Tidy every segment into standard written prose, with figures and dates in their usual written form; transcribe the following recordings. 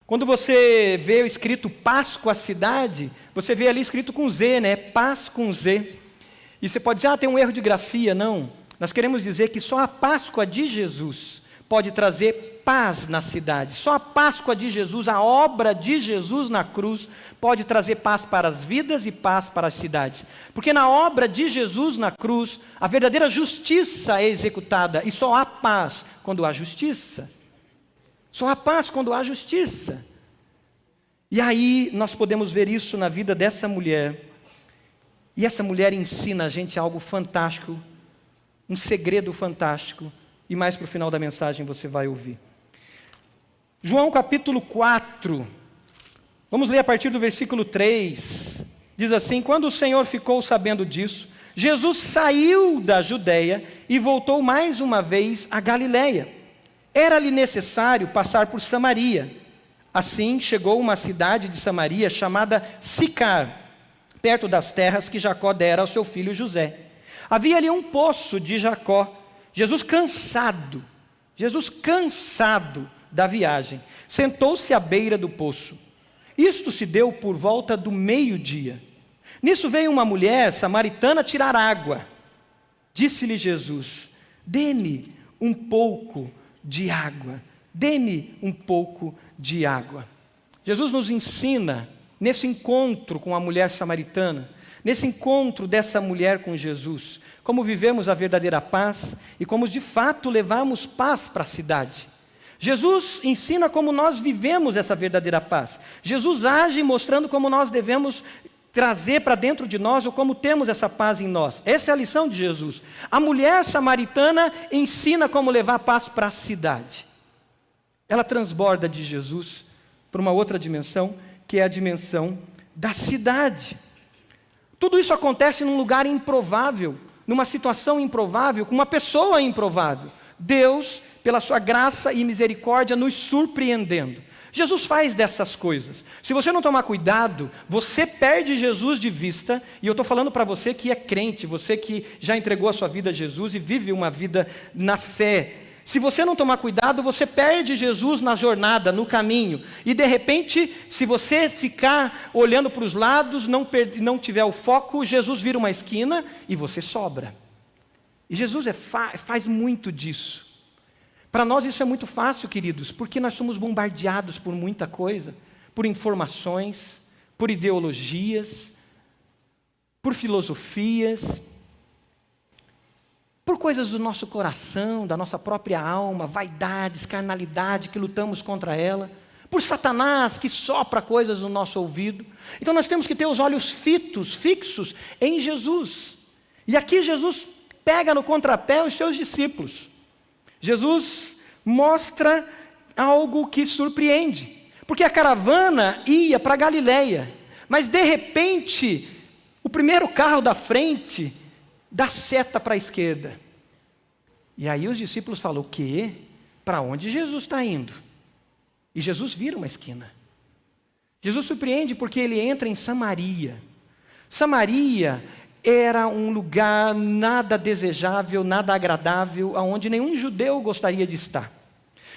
Quando você vê o escrito Páscoa, a cidade, você vê ali escrito com Z, né? Paz com Z. E você pode dizer, tem um erro de grafia. Não. Nós queremos dizer que só a Páscoa de Jesus pode trazer paz na cidade. Só a Páscoa de Jesus, a obra de Jesus na cruz, pode trazer paz para as vidas e paz para as cidades. Porque na obra de Jesus na cruz, a verdadeira justiça é executada. E só há paz quando há justiça. Só há paz quando há justiça. E aí nós podemos ver isso na vida dessa mulher. E essa mulher ensina a gente algo fantástico, um segredo fantástico. E mais para o final da mensagem você vai ouvir. João capítulo 4. Vamos ler a partir do versículo 3. Diz assim: quando o Senhor ficou sabendo disso, Jesus saiu da Judeia e voltou mais uma vez a Galiléia. Era-lhe necessário passar por Samaria. Assim chegou a uma cidade de Samaria chamada Sicar, perto das terras que Jacó dera ao seu filho José. Havia ali um poço de Jacó. Jesus cansado da viagem, sentou-se à beira do poço. Isto se deu por volta do meio-dia. Nisso veio uma mulher samaritana tirar água. Disse-lhe Jesus: dê-me um pouco de água. Dê-me um pouco de água. Jesus nos ensina, nesse encontro com a mulher samaritana, nesse encontro dessa mulher com Jesus, como vivemos a verdadeira paz e como de fato levamos paz para a cidade. Jesus ensina como nós vivemos essa verdadeira paz. Jesus age mostrando como nós devemos trazer para dentro de nós ou como temos essa paz em nós. Essa é a lição de Jesus. A mulher samaritana ensina como levar paz para a cidade. Ela transborda de Jesus para uma outra dimensão, que é a dimensão da cidade. Tudo isso acontece num lugar improvável, numa situação improvável, com uma pessoa improvável. Deus, pela sua graça e misericórdia, nos surpreendendo. Jesus faz dessas coisas. Se você não tomar cuidado, você perde Jesus de vista. E eu estou falando para você que é crente, você que já entregou a sua vida a Jesus e vive uma vida na fé. Se você não tomar cuidado, você perde Jesus na jornada, no caminho. E de repente, se você ficar olhando para os lados, não tiver o foco, Jesus vira uma esquina e você sobra. E Jesus faz muito disso. Para nós isso é muito fácil, queridos, porque nós somos bombardeados por muita coisa, por informações, por ideologias, por filosofias, por coisas do nosso coração, da nossa própria alma, vaidades, carnalidade, que lutamos contra ela, por Satanás, que sopra coisas no nosso ouvido. Então nós temos que ter os olhos fixos em Jesus. E aqui Jesus pega no contrapé os seus discípulos. Jesus mostra algo que surpreende, porque a caravana ia para Galiléia, mas de repente, o primeiro carro da frente dá seta para a esquerda. E aí os discípulos falam: o quê? Para onde Jesus está indo? E Jesus vira uma esquina. Jesus surpreende porque ele entra em Samaria. Samaria era um lugar nada desejável, nada agradável, aonde nenhum judeu gostaria de estar.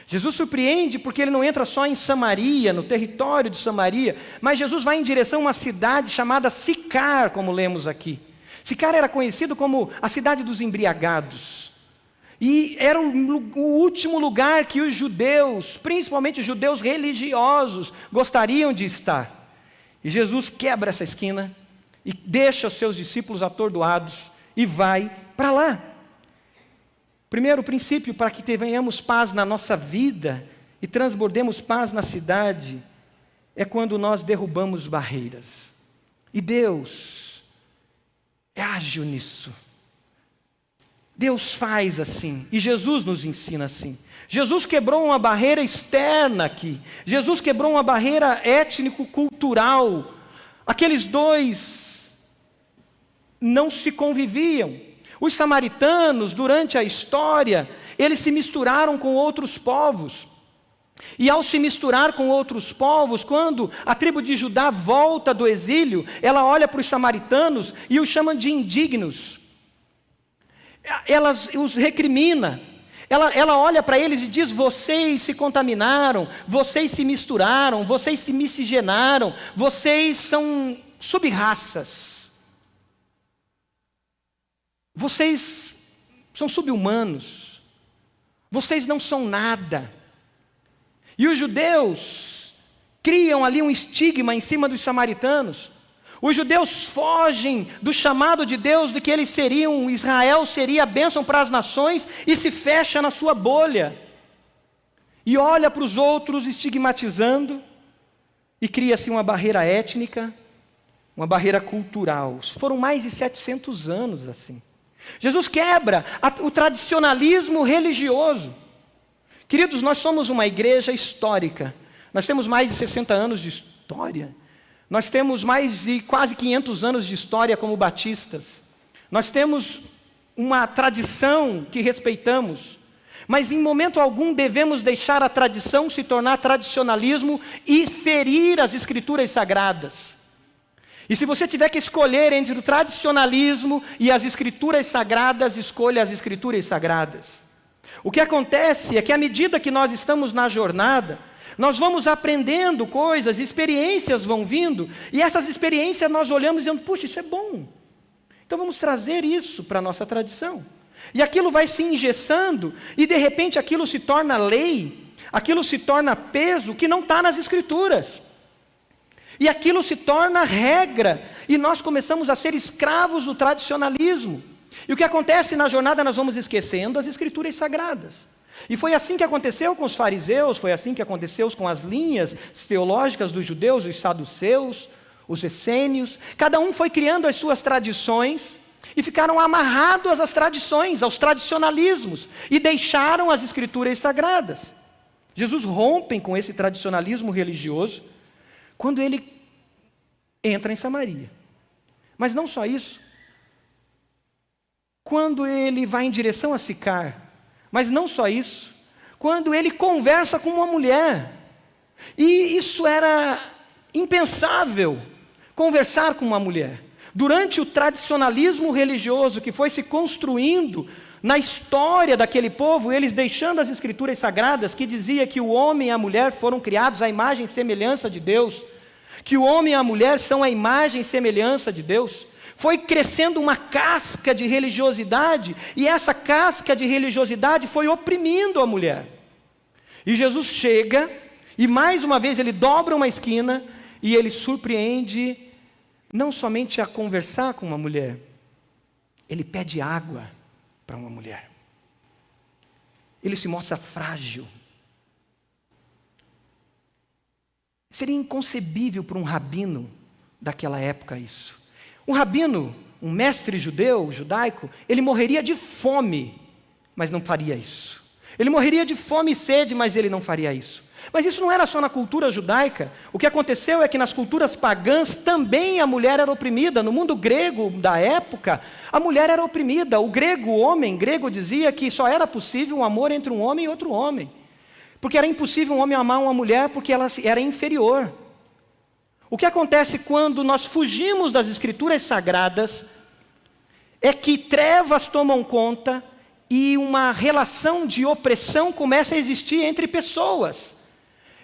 Jesus surpreende porque ele não entra só em Samaria, no território de Samaria, mas Jesus vai em direção a uma cidade chamada Sicar, como lemos aqui. Sicar era conhecido como a cidade dos embriagados. E era o último lugar que os judeus, principalmente os judeus religiosos, gostariam de estar. E Jesus quebra essa esquina e deixa os seus discípulos atordoados e vai para lá. Primeiro princípio para que tenhamos paz na nossa vida e transbordemos paz na cidade é quando nós derrubamos barreiras. E Deus é ágil nisso. Deus faz assim, e Jesus nos ensina assim. Jesus quebrou uma barreira externa aqui. Jesus quebrou uma barreira étnico-cultural. Aqueles dois não se conviviam. Os samaritanos, durante a história, eles se misturaram com outros povos. E ao se misturar com outros povos, quando a tribo de Judá volta do exílio, ela olha para os samaritanos e os chama de indignos. Ela os recrimina. Ela olha para eles e diz: vocês se contaminaram, vocês se misturaram, vocês se miscigenaram, vocês são sub-raças, vocês são sub-humanos, vocês não são nada. E os judeus criam ali um estigma em cima dos samaritanos. Os judeus fogem do chamado de Deus de que eles seriam, Israel seria a bênção para as nações, e se fecha na sua bolha. E olha para os outros estigmatizando, e cria-se uma barreira étnica, uma barreira cultural. Foram mais de 700 anos assim. Jesus quebra o tradicionalismo religioso. Queridos, nós somos uma igreja histórica. Nós temos mais de 60 anos de história. Nós temos mais de quase 500 anos de história como batistas. Nós temos uma tradição que respeitamos, mas em momento algum devemos deixar a tradição se tornar tradicionalismo e ferir as escrituras sagradas. E se você tiver que escolher entre o tradicionalismo e as escrituras sagradas, escolha as escrituras sagradas. O que acontece é que à medida que nós estamos na jornada, nós vamos aprendendo coisas, experiências vão vindo, e essas experiências nós olhamos dizendo: puxa, isso é bom. Então vamos trazer isso para a nossa tradição. E aquilo vai se engessando, e de repente aquilo se torna lei, aquilo se torna peso que não está nas escrituras. E aquilo se torna regra, e nós começamos a ser escravos do tradicionalismo. E o que acontece na jornada, nós vamos esquecendo as escrituras sagradas. E foi assim que aconteceu com os fariseus, foi assim que aconteceu com as linhas teológicas dos judeus, os saduceus, os essênios. Cada um foi criando as suas tradições e ficaram amarrados às tradições, aos tradicionalismos, e deixaram as escrituras sagradas. Jesus rompe com esse tradicionalismo religioso quando ele entra em Samaria. Mas não só isso. Quando ele vai em direção a Sicar, mas não só isso, quando ele conversa com uma mulher, e isso era impensável, conversar com uma mulher. Durante o tradicionalismo religioso que foi se construindo na história daquele povo, eles deixando as escrituras sagradas, que dizia que o homem e a mulher foram criados à imagem e semelhança de Deus, que o homem e a mulher são a imagem e semelhança de Deus, foi crescendo uma casca de religiosidade, e essa casca de religiosidade foi oprimindo a mulher. E Jesus chega, e mais uma vez ele dobra uma esquina, e ele surpreende, não somente a conversar com uma mulher, ele pede água para uma mulher. Ele se mostra frágil. Seria inconcebível para um rabino daquela época isso. Um rabino, um mestre judeu, judaico, ele morreria de fome, mas não faria isso. Ele morreria de fome e sede, mas ele não faria isso. Mas isso não era só na cultura judaica. O que aconteceu é que nas culturas pagãs também a mulher era oprimida. No mundo grego da época, a mulher era oprimida. O homem grego dizia que só era possível um amor entre um homem e outro homem. Porque era impossível um homem amar uma mulher porque ela era inferior. O que acontece quando nós fugimos das escrituras sagradas é que trevas tomam conta e uma relação de opressão começa a existir entre pessoas.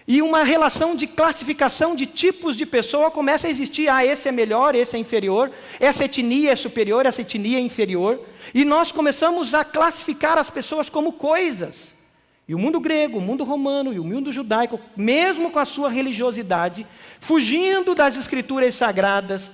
E uma relação de classificação de tipos de pessoa começa a existir. Ah, esse é melhor, esse é inferior, essa etnia é superior, essa etnia é inferior. E nós começamos a classificar as pessoas como coisas. E o mundo grego, o mundo romano e o mundo judaico, mesmo com a sua religiosidade, fugindo das escrituras sagradas,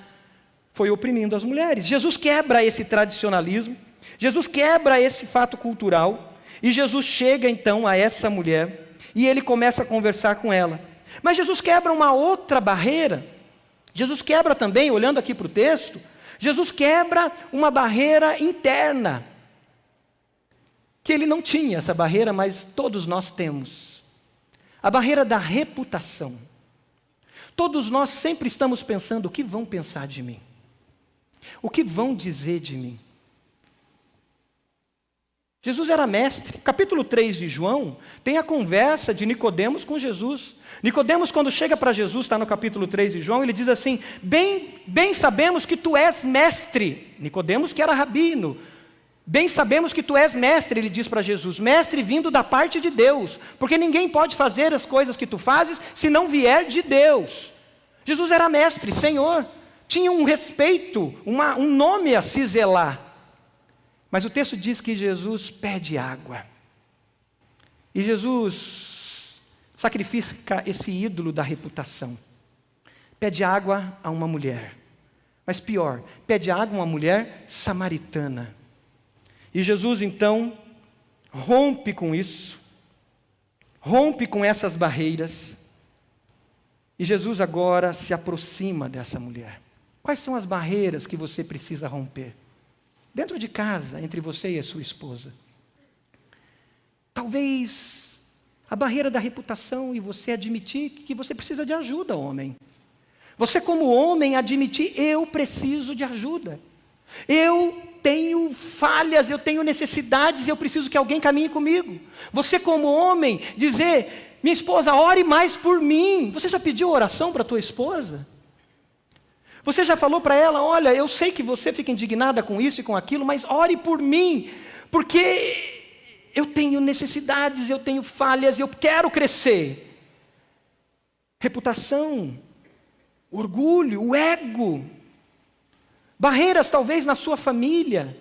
foi oprimindo as mulheres. Jesus quebra esse tradicionalismo, Jesus quebra esse fato cultural, e Jesus chega então a essa mulher, e ele começa a conversar com ela. Mas Jesus quebra uma outra barreira. Jesus quebra também, olhando aqui para o texto, Jesus quebra uma barreira interna, que ele não tinha essa barreira, mas todos nós temos. A barreira da reputação. Todos nós sempre estamos pensando: o que vão pensar de mim? O que vão dizer de mim? Jesus era mestre. Capítulo 3 de João tem a conversa de Nicodemos com Jesus. Nicodemos, quando chega para Jesus, está no capítulo 3 de João, ele diz assim: bem sabemos que tu és mestre. Nicodemos, que era rabino, Bem sabemos que tu és mestre, ele diz para Jesus, mestre vindo da parte de Deus, porque ninguém pode fazer as coisas que tu fazes se não vier de Deus. Jesus era mestre, Senhor, tinha um respeito, um nome a se zelar. Mas o texto diz que Jesus pede água. E Jesus sacrifica esse ídolo da reputação. Pede água a uma mulher. Mas pior, pede água a uma mulher samaritana. E Jesus então rompe com isso, rompe com essas barreiras. E Jesus agora se aproxima dessa mulher. Quais são as barreiras que você precisa romper? Dentro de casa, entre você e a sua esposa. Talvez a barreira da reputação e você admitir que você precisa de ajuda, homem. Você como homem admitir, eu preciso de ajuda. Eu tenho falhas, eu tenho necessidades e eu preciso que alguém caminhe comigo. Você como homem dizer, minha esposa, ore mais por mim. Você já pediu oração para a tua esposa? Você já falou para ela, olha, eu sei que você fica indignada com isso e com aquilo, mas ore por mim, porque eu tenho necessidades, eu tenho falhas, eu quero crescer. Reputação, orgulho, o ego, barreiras talvez na sua família,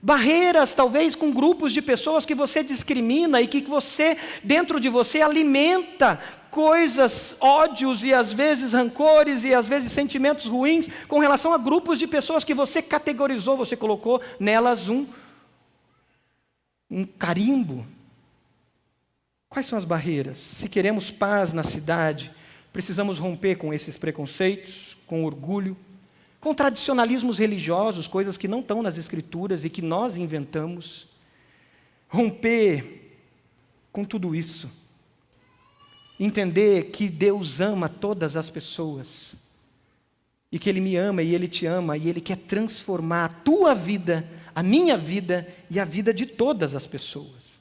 barreiras talvez com grupos de pessoas que você discrimina e que você, dentro de você, alimenta coisas, ódios e às vezes rancores e às vezes sentimentos ruins com relação a grupos de pessoas que você categorizou, você colocou nelas um carimbo. Quais são as barreiras? Se queremos paz na cidade, precisamos romper com esses preconceitos, com orgulho, com tradicionalismos religiosos, coisas que não estão nas Escrituras e que nós inventamos. Romper com tudo isso. Entender que Deus ama todas as pessoas. E que Ele me ama e Ele te ama e Ele quer transformar a tua vida, a minha vida e a vida de todas as pessoas.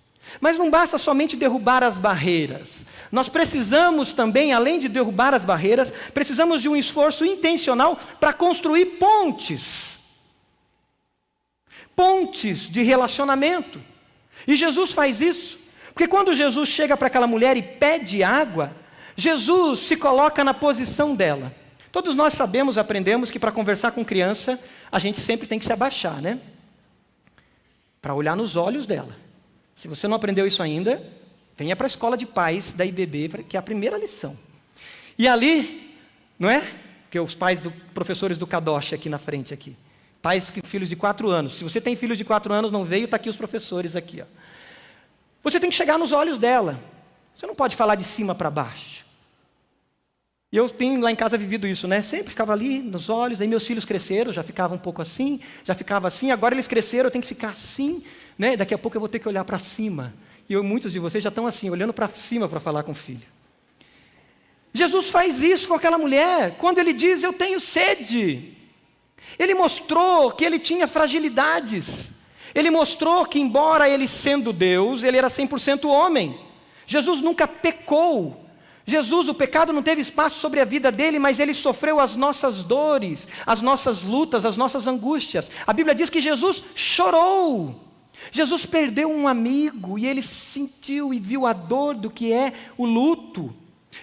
Mas não basta somente derrubar as barreiras. Nós precisamos também, além de derrubar as barreiras, precisamos de um esforço intencional para construir pontes. Pontes de relacionamento. E Jesus faz isso. Porque quando Jesus chega para aquela mulher e pede água, Jesus se coloca na posição dela. Todos nós sabemos, aprendemos que para conversar com criança, a gente sempre tem que se abaixar, né? Para olhar nos olhos dela. Se você não aprendeu isso ainda, venha para a escola de pais da IBB, que é a primeira lição. E ali, não é? Porque os pais professores do Kadosh aqui na frente, aqui. Pais que filhos de 4 anos. Se você tem filhos de 4 anos, não veio, está aqui os professores aqui. Ó. Você tem que chegar nos olhos dela. Você não pode falar de cima para baixo. E eu tenho lá em casa vivido isso, né? Sempre ficava ali nos olhos, aí meus filhos cresceram, já ficava um pouco assim, já ficava assim, agora eles cresceram, eu tenho que ficar assim, né? Daqui a pouco eu vou ter que olhar para cima. E muitos de vocês já estão assim, olhando para cima para falar com o filho. Jesus faz isso com aquela mulher, quando ele diz, eu tenho sede. Ele mostrou que ele tinha fragilidades. Ele mostrou que embora ele sendo Deus, ele era 100% homem. Jesus nunca pecou. Jesus, o pecado não teve espaço sobre a vida dele, mas ele sofreu as nossas dores, as nossas lutas, as nossas angústias. A Bíblia diz que Jesus chorou. Jesus perdeu um amigo e ele sentiu e viu a dor do que é o luto.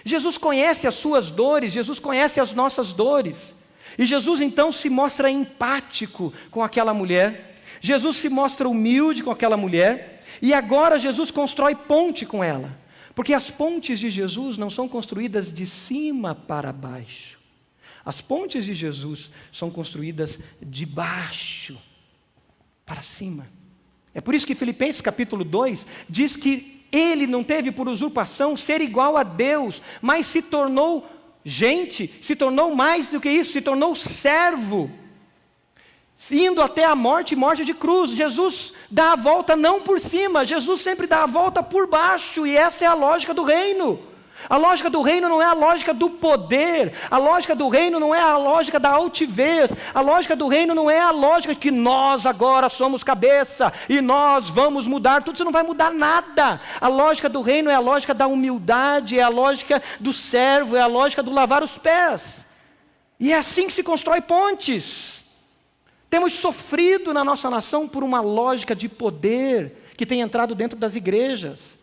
Jesus conhece as suas dores, Jesus conhece as nossas dores. E Jesus então se mostra empático com aquela mulher. Jesus se mostra humilde com aquela mulher. E agora Jesus constrói ponte com ela. Porque as pontes de Jesus não são construídas de cima para baixo. As pontes de Jesus são construídas de baixo para cima. É por isso que Filipenses capítulo 2 diz que ele não teve por usurpação ser igual a Deus, mas se tornou gente, se tornou mais do que isso, se tornou servo. Indo até a morte e morte de cruz. Jesus dá a volta não por cima, Jesus sempre dá a volta por baixo, e essa é a lógica do reino. A lógica do reino não é a lógica do poder, a lógica do reino não é a lógica da altivez, a lógica do reino não é a lógica de que nós agora somos cabeça e nós vamos mudar tudo. Isso não vai mudar nada. A lógica do reino é a lógica da humildade, é a lógica do servo, é a lógica do lavar os pés. E é assim que se constrói pontes. Temos sofrido na nossa nação por uma lógica de poder que tem entrado dentro das igrejas.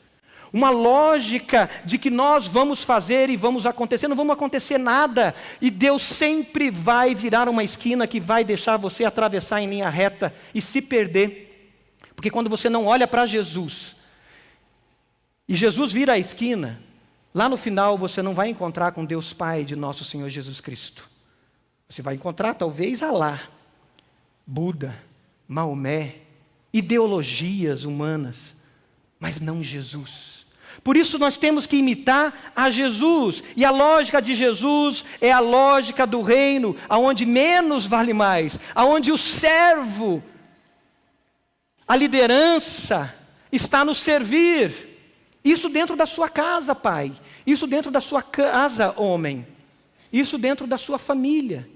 Uma lógica de que nós vamos fazer e vamos acontecer, não vamos acontecer nada. E Deus sempre vai virar uma esquina que vai deixar você atravessar em linha reta e se perder. Porque quando você não olha para Jesus, e Jesus vira a esquina, lá no final você não vai encontrar com Deus Pai de nosso Senhor Jesus Cristo. Você vai encontrar talvez Alá, Buda, Maomé, ideologias humanas, mas não Jesus. Por isso nós temos que imitar a Jesus. E a lógica de Jesus é a lógica do reino, aonde menos vale mais, aonde o servo, a liderança, está no servir. Isso dentro da sua casa, pai. Isso dentro da sua casa, homem. Isso dentro da sua família.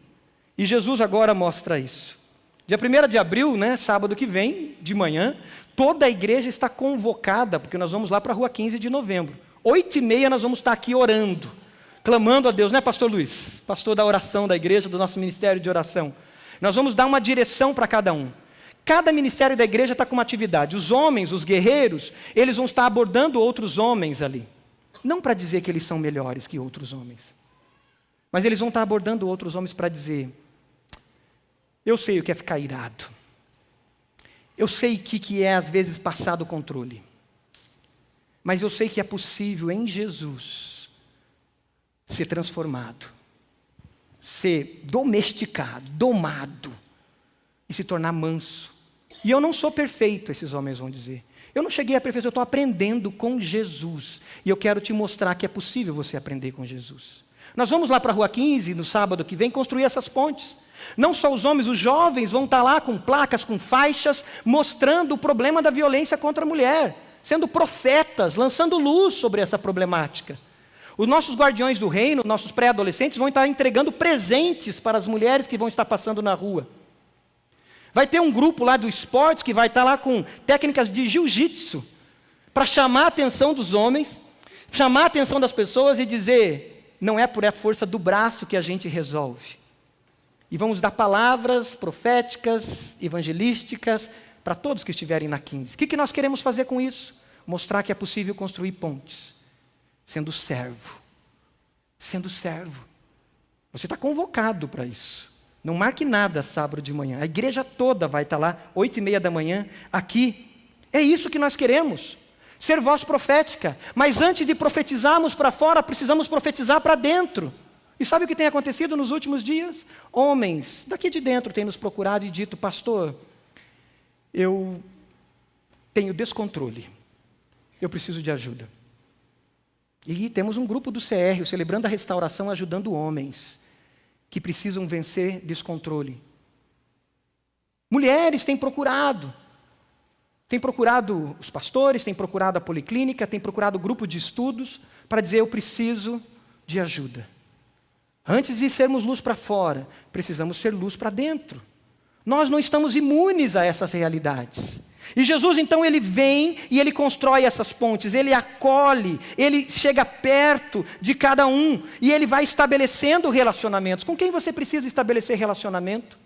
E Jesus agora mostra isso. Dia 1º de abril, sábado que vem, de manhã, toda a igreja está convocada, porque nós vamos lá para a rua 15 de novembro. 8h30 nós vamos estar aqui orando, clamando a Deus, pastor Luiz? Pastor da oração da igreja, do nosso ministério de oração. Nós vamos dar uma direção para cada um. Cada ministério da igreja está com uma atividade. Os homens, os guerreiros, eles vão estar abordando outros homens ali. Não para dizer que eles são melhores que outros homens, mas eles vão estar abordando outros homens para dizer: eu sei o que é ficar irado. Eu sei o que é, às vezes, passar do controle. Mas eu sei que é possível, em Jesus, ser transformado, ser domesticado, domado, e se tornar manso. E eu não sou perfeito, esses homens vão dizer. Eu não cheguei à perfeição, eu estou aprendendo com Jesus. E eu quero te mostrar que é possível você aprender com Jesus. Nós vamos lá para a Rua 15, no sábado que vem, construir essas pontes. Não só os homens, os jovens vão estar lá com placas, com faixas, mostrando o problema da violência contra a mulher, sendo profetas, lançando luz sobre essa problemática. Os nossos guardiões do reino, nossos pré-adolescentes, vão estar entregando presentes para as mulheres que vão estar passando na rua. Vai ter um grupo lá do esporte que vai estar lá com técnicas de jiu-jitsu, para chamar a atenção dos homens, chamar a atenção das pessoas e dizer: não é por a força do braço que a gente resolve. E vamos dar palavras proféticas, evangelísticas, para todos que estiverem na 15. O que nós queremos fazer com isso? Mostrar que é possível construir pontes, sendo servo. Sendo servo. Você está convocado para isso. Não marque nada sábado de manhã. A igreja toda vai estar lá, 8h30 da manhã, aqui. É isso que nós queremos. Ser voz profética. Mas antes de profetizarmos para fora, precisamos profetizar para dentro. E sabe o que tem acontecido nos últimos dias? Homens daqui de dentro têm nos procurado e dito: pastor, eu tenho descontrole. Eu preciso de ajuda. E temos um grupo do CR, o Celebrando a Restauração, ajudando homens que precisam vencer descontrole. Mulheres têm procurado os pastores, têm procurado a policlínica, têm procurado o grupo de estudos para dizer: eu preciso de ajuda. Antes de sermos luz para fora, precisamos ser luz para dentro. Nós não estamos imunes a essas realidades. E Jesus, então, ele vem e ele constrói essas pontes, ele acolhe, ele chega perto de cada um e ele vai estabelecendo relacionamentos. Com quem você precisa estabelecer relacionamento?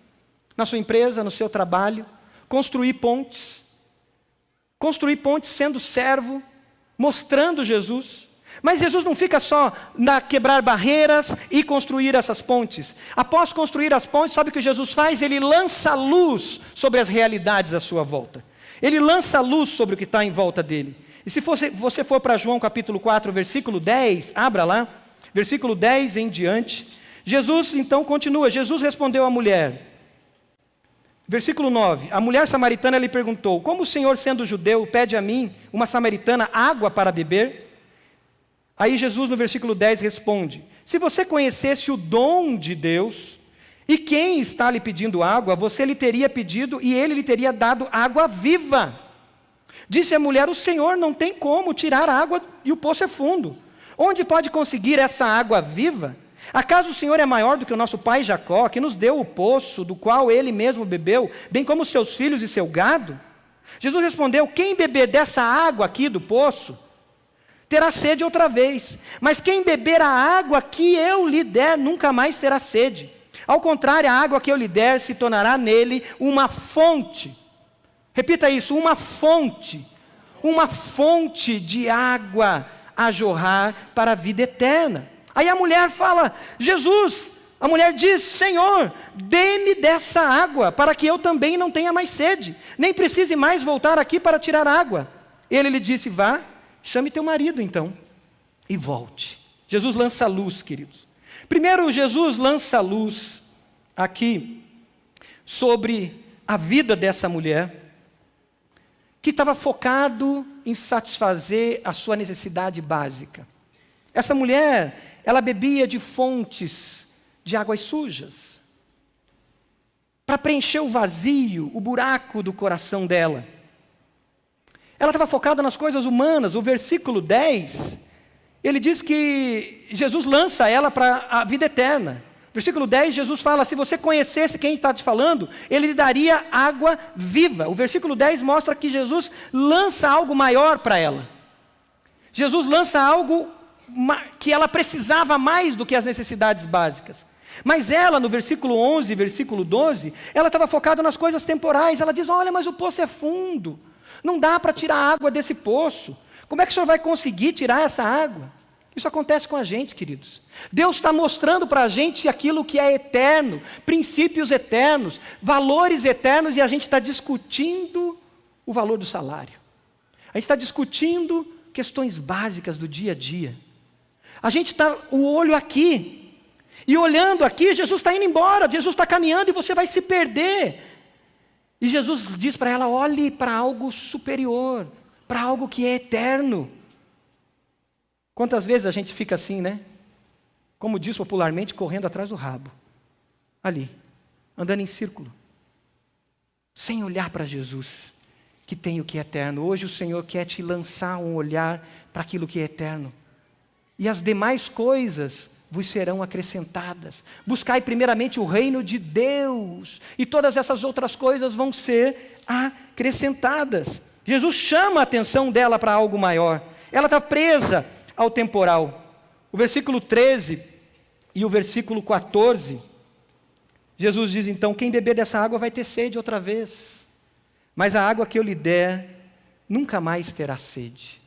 Na sua empresa, no seu trabalho. Construir pontes sendo servo, mostrando Jesus. Mas Jesus não fica só na quebrar barreiras e construir essas pontes. Após construir as pontes, sabe o que Jesus faz? Ele lança luz sobre as realidades à sua volta. Ele lança luz sobre o que está em volta dele. E se você for para João capítulo 4, versículo 10, abra lá, versículo 10 em diante. Jesus então continua, Jesus respondeu à mulher. Versículo 9, a mulher samaritana lhe perguntou: como o Senhor, sendo judeu, pede a mim, uma samaritana, água para beber? Aí Jesus no versículo 10 responde: se você conhecesse o dom de Deus, e quem está lhe pedindo água, você lhe teria pedido e ele lhe teria dado água viva. Disse a mulher: o Senhor não tem como tirar a água e o poço é fundo. Onde pode conseguir essa água viva? Acaso o Senhor é maior do que o nosso pai Jacó, que nos deu o poço do qual ele mesmo bebeu, bem como seus filhos e seu gado? Jesus respondeu: quem beber dessa água aqui do poço, terá sede outra vez, mas quem beber a água que eu lhe der, nunca mais terá sede. Ao contrário, a água que eu lhe der se tornará nele uma fonte. Repita isso, uma fonte de água a jorrar para a vida eterna. Aí a mulher fala, Jesus, a mulher diz, Senhor, dê-me dessa água, para que eu também não tenha mais sede, nem precise mais voltar aqui para tirar água. Ele lhe disse, vá, chame teu marido então, e volte. Jesus lança luz, queridos. Primeiro, Jesus lança luz aqui sobre a vida dessa mulher, que estava focado em satisfazer a sua necessidade básica. Essa mulher, ela bebia de fontes de águas sujas, para preencher o vazio, o buraco do coração dela. Ela estava focada nas coisas humanas. O versículo 10, ele diz que Jesus lança ela para a vida eterna. Versículo 10, Jesus fala, se você conhecesse quem está te falando, ele lhe daria água viva. O versículo 10 mostra que Jesus lança algo maior para ela. Jesus lança algo que ela precisava mais do que as necessidades básicas. Mas ela, no versículo 11 e versículo 12, ela estava focada nas coisas temporais. Ela diz, olha, mas o poço é fundo, não dá para tirar água desse poço. Como é que o senhor vai conseguir tirar essa água? Isso acontece com a gente, queridos. Deus está mostrando para a gente aquilo que é eterno, princípios eternos, valores eternos, e a gente está discutindo o valor do salário. A gente está discutindo questões básicas do dia a dia. A gente está, o olho aqui, e olhando aqui, Jesus está indo embora, Jesus está caminhando e você vai se perder. E Jesus diz para ela, olhe para algo superior, para algo que é eterno. Quantas vezes a gente fica assim, né? Como diz popularmente, correndo atrás do rabo. Ali, andando em círculo. Sem olhar para Jesus, que tem o que é eterno. Hoje o Senhor quer te lançar um olhar para aquilo que é eterno. E as demais coisas vos serão acrescentadas. Buscai primeiramente o reino de Deus, e todas essas outras coisas vão ser acrescentadas. Jesus chama a atenção dela para algo maior. Ela está presa ao temporal. O versículo 13 e o versículo 14, Jesus diz então, quem beber dessa água vai ter sede outra vez, mas a água que eu lhe der, nunca mais terá sede.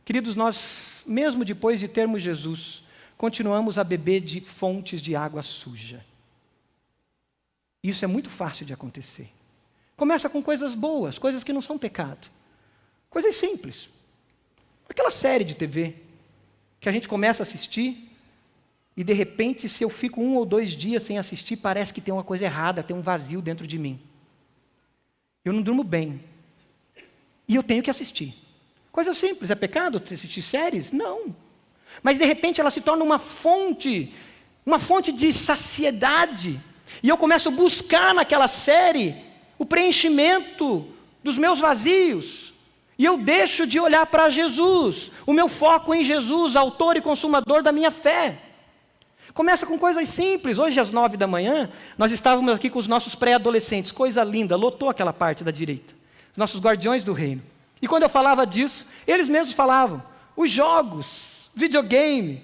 Queridos, nós, mesmo depois de termos Jesus, continuamos a beber de fontes de água suja. Isso é muito fácil de acontecer. Começa com coisas boas, coisas que não são pecado. Coisas simples. Aquela série de TV que a gente começa a assistir e de repente, se eu fico 1 ou 2 dias sem assistir, parece que tem uma coisa errada, tem um vazio dentro de mim. Eu não durmo bem. E eu tenho que assistir. Coisa simples, é pecado assistir séries? Não. Mas de repente ela se torna uma fonte de saciedade. E eu começo a buscar naquela série o preenchimento dos meus vazios. E eu deixo de olhar para Jesus, o meu foco em Jesus, autor e consumador da minha fé. Começa com coisas simples. Hoje às 9 da manhã, nós estávamos aqui com os nossos pré-adolescentes, coisa linda, lotou aquela parte da direita. Os nossos guardiões do reino. E quando eu falava disso, eles mesmos falavam, os jogos, videogame,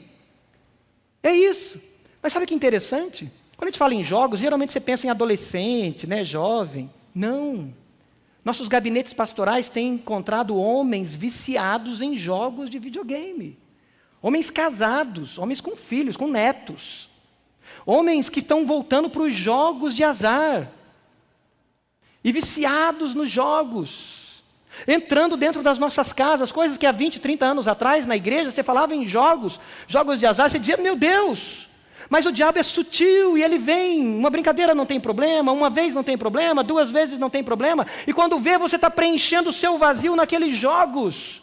é isso. Mas sabe que interessante? Quando a gente fala em jogos, geralmente você pensa em adolescente, né, jovem. Não. Nossos gabinetes pastorais têm encontrado homens viciados em jogos de videogame. Homens casados, homens com filhos, com netos. Homens que estão voltando para os jogos de azar. E viciados nos jogos. Entrando dentro das nossas casas, coisas que há 20, 30 anos atrás, na igreja, você falava em jogos de azar, você dizia, meu Deus... Mas o diabo é sutil e ele vem, uma brincadeira não tem problema, uma vez não tem problema, 2 vezes não tem problema, e quando vê você está preenchendo o seu vazio naqueles jogos.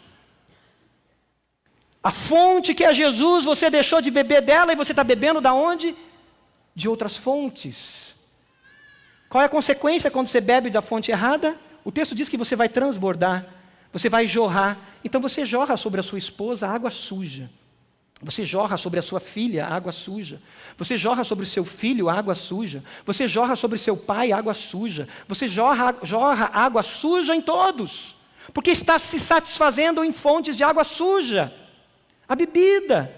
A fonte que é Jesus, você deixou de beber dela e você está bebendo da onde? De outras fontes. Qual é a consequência quando você bebe da fonte errada? O texto diz que você vai transbordar, você vai jorrar. Então você jorra sobre a sua esposa água suja. Você jorra sobre a sua filha água suja. Você jorra sobre o seu filho água suja. Você jorra sobre o seu pai água suja. Você jorra água suja em todos. Porque está se satisfazendo em fontes de água suja. A bebida.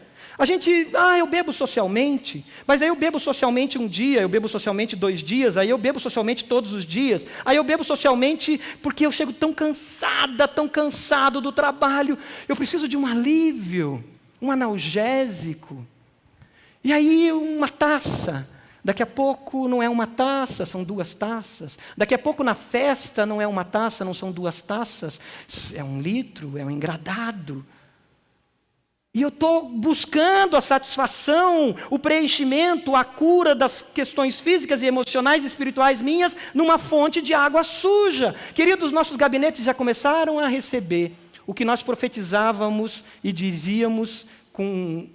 Eu bebo socialmente, mas aí eu bebo socialmente um dia, eu bebo socialmente 2 dias, aí eu bebo socialmente todos os dias, aí eu bebo socialmente porque eu chego tão cansada, tão cansado do trabalho, eu preciso de um alívio, um analgésico. E aí uma taça, daqui a pouco não é uma taça, são 2 taças. Daqui a pouco na festa não é uma taça, não são 2 taças, é 1 litro, é um engradado. E eu estou buscando a satisfação, o preenchimento, a cura das questões físicas e emocionais e espirituais minhas numa fonte de água suja. Queridos, nossos gabinetes já começaram a receber o que nós profetizávamos e dizíamos com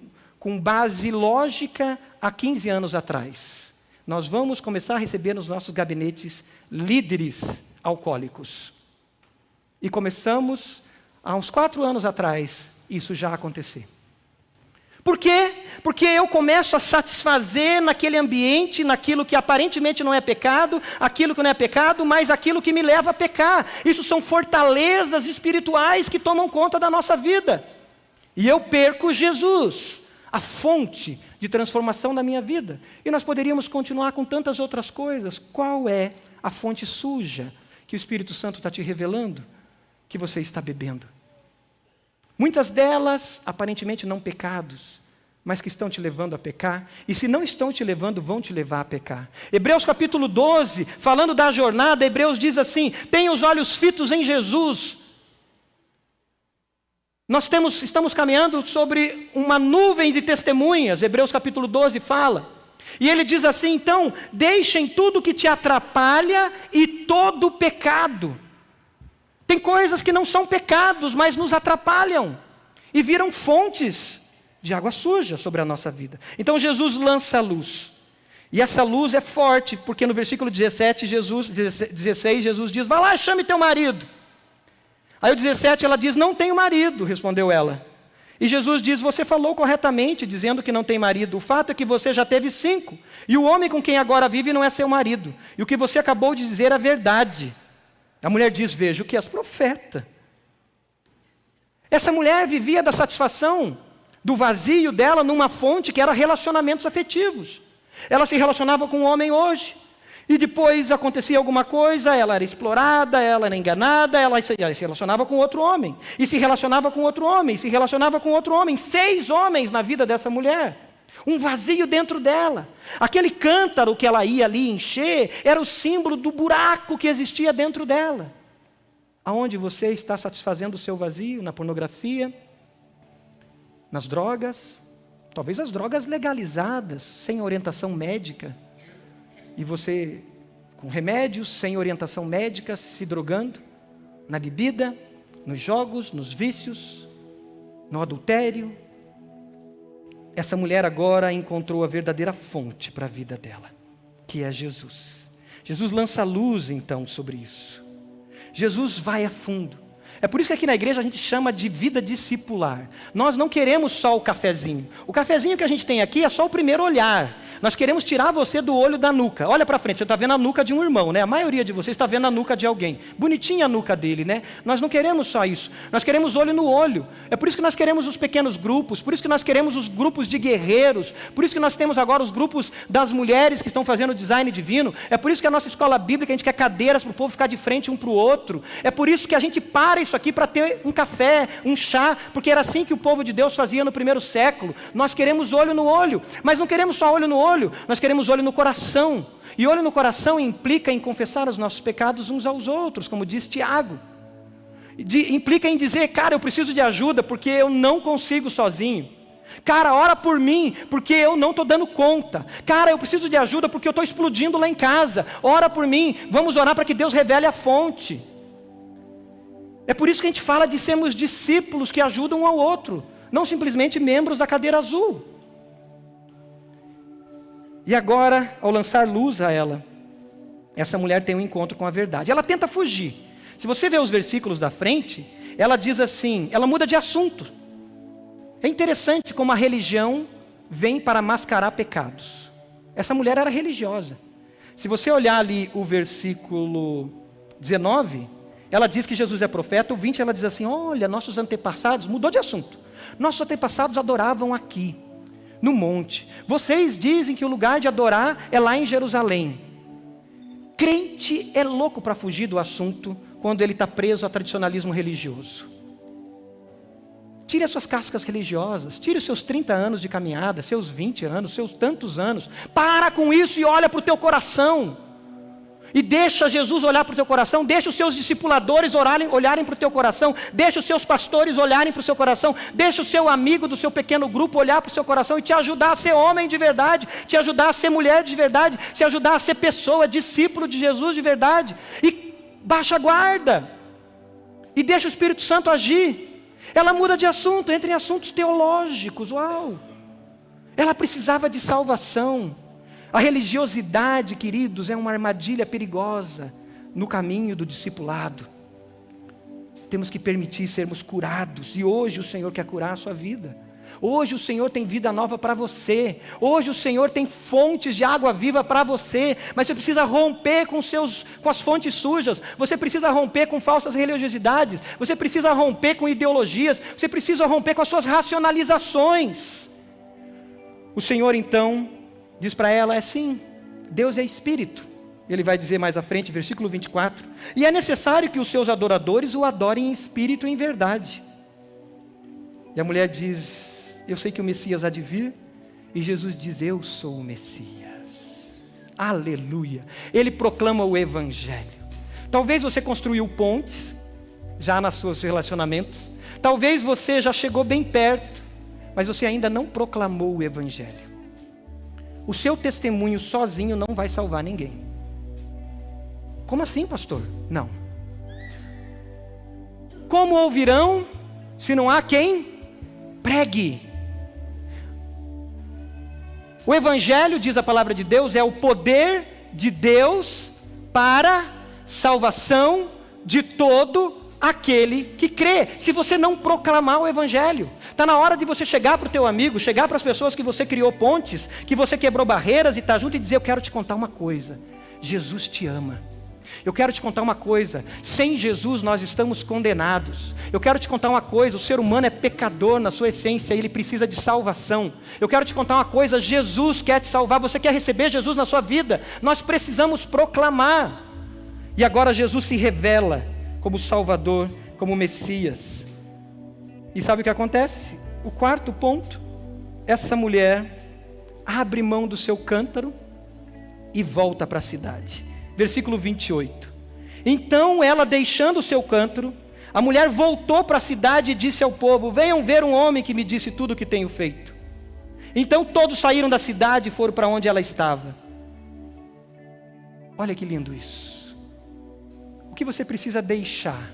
base lógica há 15 anos atrás. Nós vamos começar a receber nos nossos gabinetes líderes alcoólicos. E começamos há uns 4 anos atrás isso já acontecer. Por quê? Porque eu começo a satisfazer naquele ambiente, naquilo que aparentemente não é pecado, aquilo que não é pecado, mas aquilo que me leva a pecar. Isso são fortalezas espirituais que tomam conta da nossa vida. E eu perco Jesus, a fonte de transformação da minha vida. E nós poderíamos continuar com tantas outras coisas. Qual é a fonte suja que o Espírito Santo está te revelando que você está bebendo? Muitas delas, aparentemente não pecados, mas que estão te levando a pecar. E se não estão te levando, vão te levar a pecar. Hebreus capítulo 12, falando da jornada, Hebreus diz assim: tenha os olhos fitos em Jesus. Nós estamos caminhando sobre uma nuvem de testemunhas, Hebreus capítulo 12 fala. E ele diz assim, então, deixem tudo que te atrapalha e todo pecado. Tem coisas que não são pecados, mas nos atrapalham e viram fontes de água suja sobre a nossa vida. Então Jesus lança a luz. E essa luz é forte, porque no versículo 16, Jesus diz, vai lá, chame teu marido. Aí o 17, ela diz, não tenho marido, respondeu ela. E Jesus diz, você falou corretamente, dizendo que não tem marido. O fato é que você já teve 5. E o homem com quem agora vive não é seu marido. E o que você acabou de dizer é verdade. A mulher diz, veja o que és profeta. Essa mulher vivia da satisfação, do vazio dela numa fonte que era relacionamentos afetivos. Ela se relacionava com um homem hoje, e depois acontecia alguma coisa, ela era explorada, ela era enganada, ela se relacionava com outro homem, e se relacionava com outro homem, e se relacionava com outro homem. 6 homens na vida dessa mulher. Um vazio dentro dela. Aquele cântaro que ela ia ali encher era o símbolo do buraco que existia dentro dela. Aonde você está satisfazendo o seu vazio? Na pornografia? Nas drogas? Talvez as drogas legalizadas, sem orientação médica. E você, com remédios, sem orientação médica, se drogando. Na bebida, nos jogos, nos vícios, no adultério. Essa mulher agora encontrou a verdadeira fonte para a vida dela, que é Jesus. Jesus lança luz, então, sobre isso. Jesus vai a fundo. É por isso que aqui na igreja a gente chama de vida discipular. Nós não queremos só o cafezinho. O cafezinho que a gente tem aqui é só o primeiro olhar. Nós queremos tirar você do olho da nuca. Olha para frente, você está vendo a nuca de um irmão, né? A maioria de vocês está vendo a nuca de alguém. Bonitinha a nuca dele, né? Nós não queremos só isso. Nós queremos olho no olho. É por isso que nós queremos os pequenos grupos. Por isso que nós queremos os grupos de guerreiros. Por isso que nós temos agora os grupos das mulheres que estão fazendo design divino. É por isso que a nossa escola bíblica, a gente quer cadeiras para o povo ficar de frente um para o outro. É por isso que a gente para isso aqui para ter um café, um chá, porque era assim que o povo de Deus fazia no primeiro século. Nós queremos olho no olho, mas não queremos só olho no olho, nós queremos olho no coração. E olho no coração implica em confessar os nossos pecados uns aos outros, como diz Tiago. Implica em dizer, cara, eu preciso de ajuda porque eu não consigo sozinho. Cara, ora por mim, porque eu não estou dando conta. Cara, eu preciso de ajuda porque eu estou explodindo lá em casa. Ora por mim, vamos orar para que Deus revele a fonte. É por isso que a gente fala de sermos discípulos que ajudam um ao outro, não simplesmente membros da cadeira azul. E agora, ao lançar luz a ela, essa mulher tem um encontro com a verdade. Ela tenta fugir. Se você ver os versículos da frente, ela diz assim, ela muda de assunto. É interessante como a religião vem para mascarar pecados. Essa mulher era religiosa. Se você olhar ali o versículo 19... ela diz que Jesus é profeta. O 20 ela diz assim, olha, nossos antepassados, mudou de assunto. Nossos antepassados adoravam aqui. no monte. Vocês dizem que o lugar de adorar é lá em Jerusalém. Crente é louco para fugir do assunto quando ele está preso ao tradicionalismo religioso. Tire as suas cascas religiosas, tire os seus 30 anos de caminhada, seus 20 anos, seus tantos anos. Para com isso e olha para o teu coração. E deixa Jesus olhar para o teu coração, deixa os seus discipuladores olharem para o teu coração, deixa os seus pastores olharem para o seu coração, deixa o seu amigo do seu pequeno grupo olhar para o seu coração e te ajudar a ser homem de verdade, te ajudar a ser mulher de verdade, te ajudar a ser pessoa, discípulo de Jesus de verdade. E baixa a guarda, e deixa o Espírito Santo agir. Ela muda de assunto, entra em assuntos teológicos, uau! Ela precisava de salvação. A religiosidade, queridos, é uma armadilha perigosa no caminho do discipulado. Temos que permitir sermos curados, e hoje o Senhor quer curar a sua vida. Hoje o Senhor tem vida nova para você. Hoje o Senhor tem fontes de água viva para você. Mas você precisa romper com as fontes sujas. Você precisa romper com falsas religiosidades. Você precisa romper com ideologias. Você precisa romper com as suas racionalizações. O Senhor então diz para ela, é sim, Deus é Espírito. Ele vai dizer mais à frente, versículo 24. E é necessário que os seus adoradores o adorem em espírito e em verdade. E a mulher diz, eu sei que o Messias há de vir. E Jesus diz, eu sou o Messias. Aleluia. Ele proclama o Evangelho. Talvez você construiu pontes, já nos seus relacionamentos. Talvez você já chegou bem perto, mas você ainda não proclamou o Evangelho. O seu testemunho sozinho não vai salvar ninguém. Como assim, pastor? Não. Como ouvirão se não há quem pregue? O Evangelho, diz a palavra de Deus, é o poder de Deus para salvação de todo aquele que crê. Se você não proclamar o Evangelho, está na hora de você chegar para o teu amigo, chegar para as pessoas que você criou pontes, que você quebrou barreiras e está junto e dizer, eu quero te contar uma coisa, Jesus te ama. Eu quero te contar uma coisa, sem Jesus nós estamos condenados. Eu quero te contar uma coisa, o ser humano é pecador na sua essência, ele precisa de salvação. Eu quero te contar uma coisa, Jesus quer te salvar, você quer receber Jesus na sua vida, nós precisamos proclamar. E agora Jesus se revela como Salvador, como Messias. E sabe o que acontece? O quarto ponto, essa mulher abre mão do seu cântaro e volta para a cidade. Versículo 28. Então ela, deixando o seu cântaro, a mulher voltou para a cidade e disse ao povo, venham ver um homem que me disse tudo o que tenho feito. Então todos saíram da cidade e foram para onde ela estava. Olha que lindo isso. O que você precisa deixar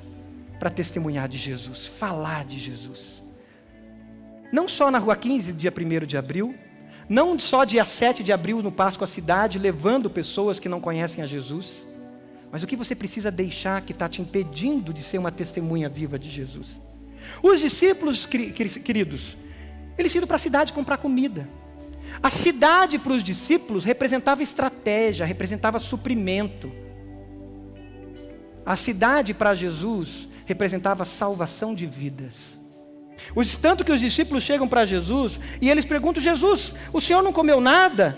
para testemunhar de Jesus, falar de Jesus? Não só na rua 15, dia 1º de abril, não só dia 7 de abril no Páscoa Cidade, levando pessoas que não conhecem a Jesus, mas o que você precisa deixar que está te impedindo de ser uma testemunha viva de Jesus? Os discípulos, queridos, eles iam para a cidade comprar comida. A cidade para os discípulos representava estratégia, representava suprimento. A cidade para Jesus representava salvação de vidas. Tanto que os discípulos chegam para Jesus e eles perguntam, Jesus, o Senhor não comeu nada?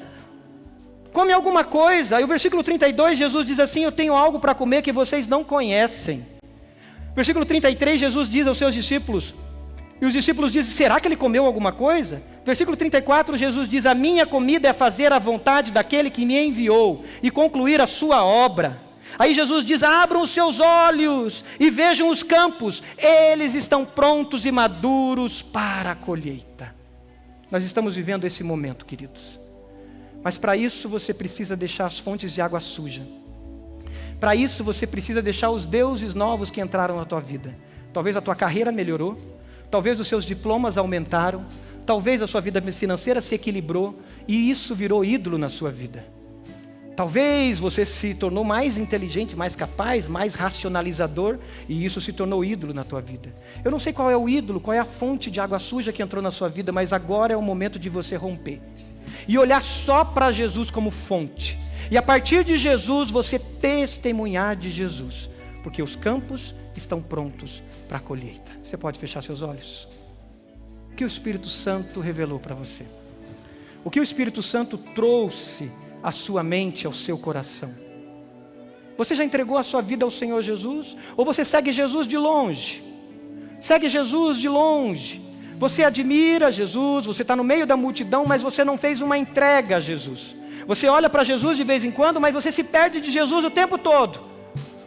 Come alguma coisa. Aí o versículo 32, Jesus diz assim, eu tenho algo para comer que vocês não conhecem. Versículo 33, Jesus diz aos seus discípulos, e os discípulos dizem, será que ele comeu alguma coisa? Versículo 34, Jesus diz, a minha comida é fazer a vontade daquele que me enviou e concluir a sua obra. Aí Jesus diz, abram os seus olhos e vejam os campos, eles estão prontos e maduros para a colheita. Nós estamos vivendo esse momento, queridos. Mas para isso você precisa deixar as fontes de água suja. Para isso você precisa deixar os deuses novos que entraram na tua vida. Talvez a tua carreira melhorou, talvez os seus diplomas aumentaram, talvez a sua vida financeira se equilibrou e isso virou ídolo na sua vida. Talvez você se tornou mais inteligente, mais capaz, mais racionalizador e isso se tornou ídolo na tua vida. Eu não sei qual é o ídolo, qual é a fonte de água suja que entrou na sua vida, mas agora é o momento de você romper e olhar só para Jesus como fonte. E a partir de Jesus você testemunhar de Jesus, porque os campos estão prontos para a colheita. Você pode fechar seus olhos? O que o Espírito Santo revelou para você? o que o Espírito Santo trouxe à sua mente, ao seu coração? Você já entregou a sua vida ao Senhor Jesus? Ou você segue Jesus de longe? Segue Jesus de longe. Você admira Jesus, você está no meio da multidão, mas você não fez uma entrega a Jesus. Você olha para Jesus de vez em quando, mas você se perde de Jesus o tempo todo.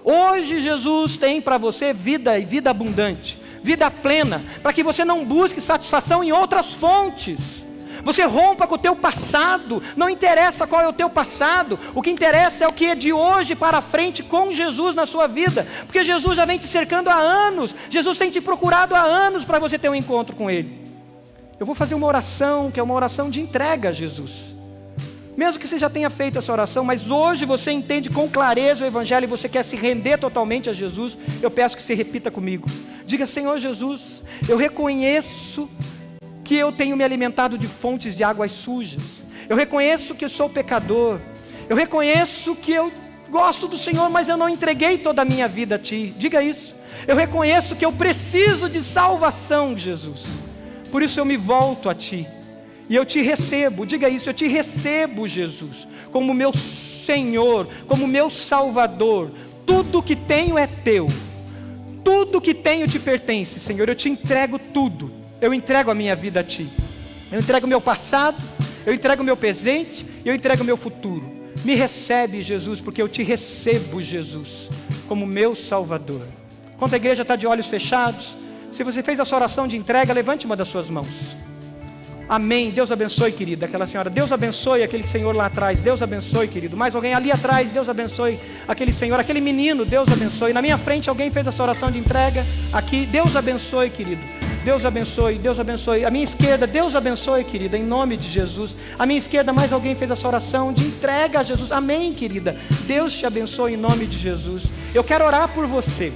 Hoje Jesus tem para você vida e vida abundante, vida plena, para que você não busque satisfação em outras fontes. Você rompa com o teu passado, não interessa qual é o teu passado, o que interessa é o que é de hoje para frente com Jesus na sua vida, porque Jesus já vem te cercando há anos, Jesus tem te procurado há anos para você ter um encontro com Ele. Eu vou fazer uma oração, que é uma oração de entrega a Jesus, mesmo que você já tenha feito essa oração, mas hoje você entende com clareza o Evangelho e você quer se render totalmente a Jesus, eu peço que você repita comigo, diga: Senhor Jesus, eu reconheço que eu tenho me alimentado de fontes de águas sujas, eu reconheço que eu sou pecador, eu reconheço que eu gosto do Senhor, mas eu não entreguei toda a minha vida a Ti, diga isso, eu reconheço que eu preciso de salvação, Jesus, por isso eu me volto a Ti, e eu Te recebo, diga isso, eu Te recebo, Jesus, como meu Senhor, como meu Salvador, tudo que tenho é Teu, tudo que tenho Te pertence, Senhor, eu Te entrego tudo. Eu entrego a minha vida a Ti, eu entrego o meu passado, eu entrego o meu presente, eu entrego o meu futuro. Me recebe, Jesus, porque eu Te recebo, Jesus, como meu Salvador. Enquanto a igreja está de olhos fechados, se você fez a sua oração de entrega, levante uma das suas mãos. Amém, Deus abençoe, querida, aquela senhora, Deus abençoe aquele senhor lá atrás, Deus abençoe, querido, mais alguém ali atrás, Deus abençoe aquele senhor, aquele menino, Deus abençoe, na minha frente alguém fez a sua oração de entrega, aqui, Deus abençoe, querido, Deus abençoe, Deus abençoe, a minha esquerda, Deus abençoe, querida, em nome de Jesus, a minha esquerda mais alguém fez a sua oração de entrega a Jesus, amém, querida, Deus te abençoe em nome de Jesus, eu quero orar por você,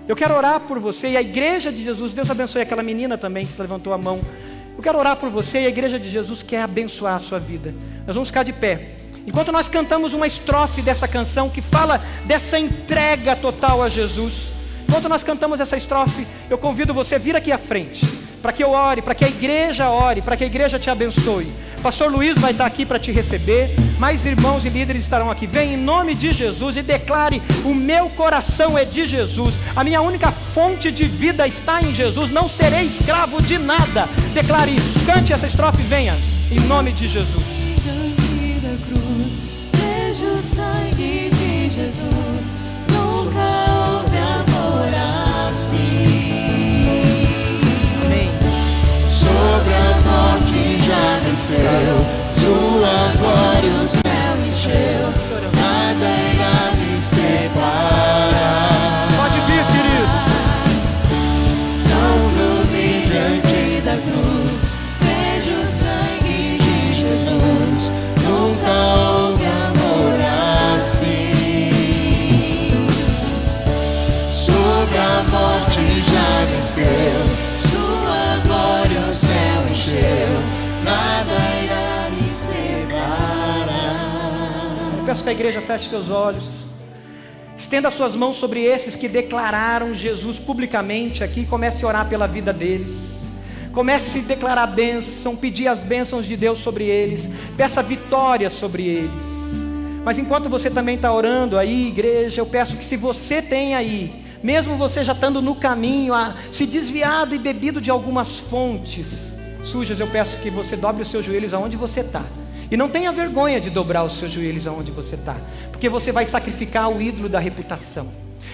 e a igreja de Jesus, Deus abençoe aquela menina também que levantou a mão, eu quero orar por você e a igreja de Jesus quer abençoar a sua vida. Nós vamos ficar de pé. Enquanto nós cantamos uma estrofe dessa canção que fala dessa entrega total a Jesus. Enquanto nós cantamos essa estrofe, eu convido você a vir aqui à frente. Para que eu ore, para que a igreja ore, para que a igreja te abençoe. O pastor Luiz vai estar aqui para te receber. Mais irmãos e líderes estarão aqui. Vem em nome de Jesus e declare: o meu coração é de Jesus. A minha única fonte de vida está em Jesus. Não serei escravo de nada. Declare isso. Cante essa estrofe e venha. Em nome de Jesus. Diante da cruz, vejo o sangue de Jesus. Nunca houve amor assim. Sobre a morte já venceu, sua glória o céu encheu, nada irá me separar. Pode vir, querido. Não curve diante da cruz, vejo o sangue de Jesus, nunca houve amor assim. Sobre a morte já venceu, nada irá me separar. Eu peço que a igreja feche seus olhos. Estenda suas mãos sobre esses que declararam Jesus publicamente aqui. Comece a orar pela vida deles. Comece a declarar bênção, pedir as bênçãos de Deus sobre eles. Peça vitória sobre eles. Mas enquanto você também está orando aí, igreja, eu peço que se você tem aí, mesmo você já estando no caminho, se desviado e bebido de algumas fontes sujas, eu peço que você dobre os seus joelhos aonde você está. E não tenha vergonha de dobrar os seus joelhos aonde você está, porque você vai sacrificar o ídolo da reputação.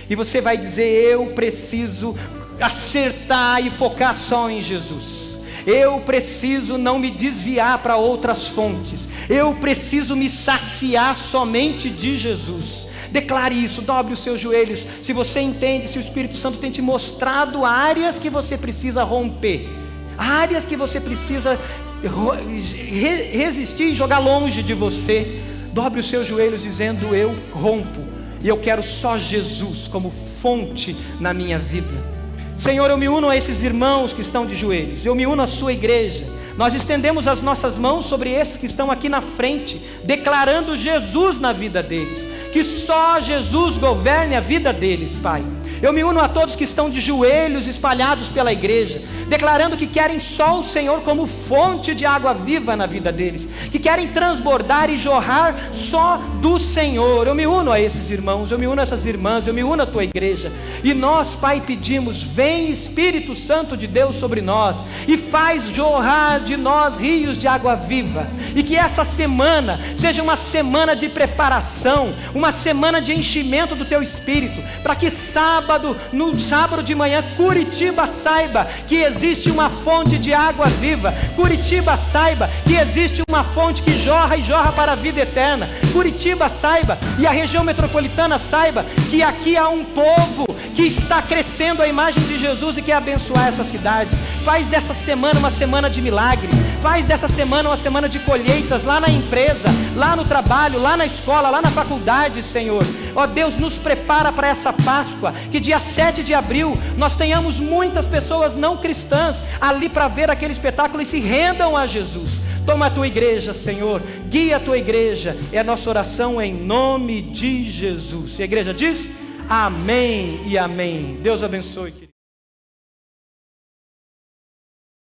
E você vai dizer: eu preciso acertar e focar só em Jesus. Eu preciso não me desviar para outras fontes. Eu preciso me saciar somente de Jesus. Declare isso, dobre os seus joelhos. Se você entende, se o Espírito Santo tem te mostrado áreas que você precisa romper, áreas que você precisa resistir e jogar longe de você, dobre os seus joelhos dizendo: eu rompo e eu quero só Jesus como fonte na minha vida. Senhor, eu me uno a esses irmãos que estão de joelhos, eu me uno à sua igreja. Nós estendemos as nossas mãos sobre esses que estão aqui na frente, declarando Jesus na vida deles, que só Jesus governe a vida deles, Pai. Eu me uno a todos que estão de joelhos espalhados pela igreja, declarando que querem só o Senhor como fonte de água viva na vida deles, que querem transbordar e jorrar só do Senhor. Eu me uno a esses irmãos, eu me uno a essas irmãs, eu me uno à tua igreja. E nós, Pai, pedimos: vem Espírito Santo de Deus sobre nós e faz jorrar de nós rios de água viva. E que essa semana seja uma semana de preparação, uma semana de enchimento do teu Espírito, para que no sábado de manhã, Curitiba saiba que existe uma fonte de água viva. Curitiba saiba que existe uma fonte que jorra e jorra para a vida eterna. Curitiba saiba, e a região metropolitana saiba, que aqui há um povo que está crescendo a imagem de Jesus e quer abençoar essa cidade. Faz dessa semana uma semana de milagre. Faz dessa semana uma semana de colheitas lá na empresa, lá no trabalho, lá na escola, lá na faculdade, Senhor. Ó Deus, nos prepara para essa Páscoa, que dia 7 de abril nós tenhamos muitas pessoas não cristãs ali para ver aquele espetáculo e se rendam a Jesus. Toma a tua igreja, Senhor, guia a tua igreja. É a nossa oração em nome de Jesus. E a igreja diz: amém e amém. Deus abençoe, querido.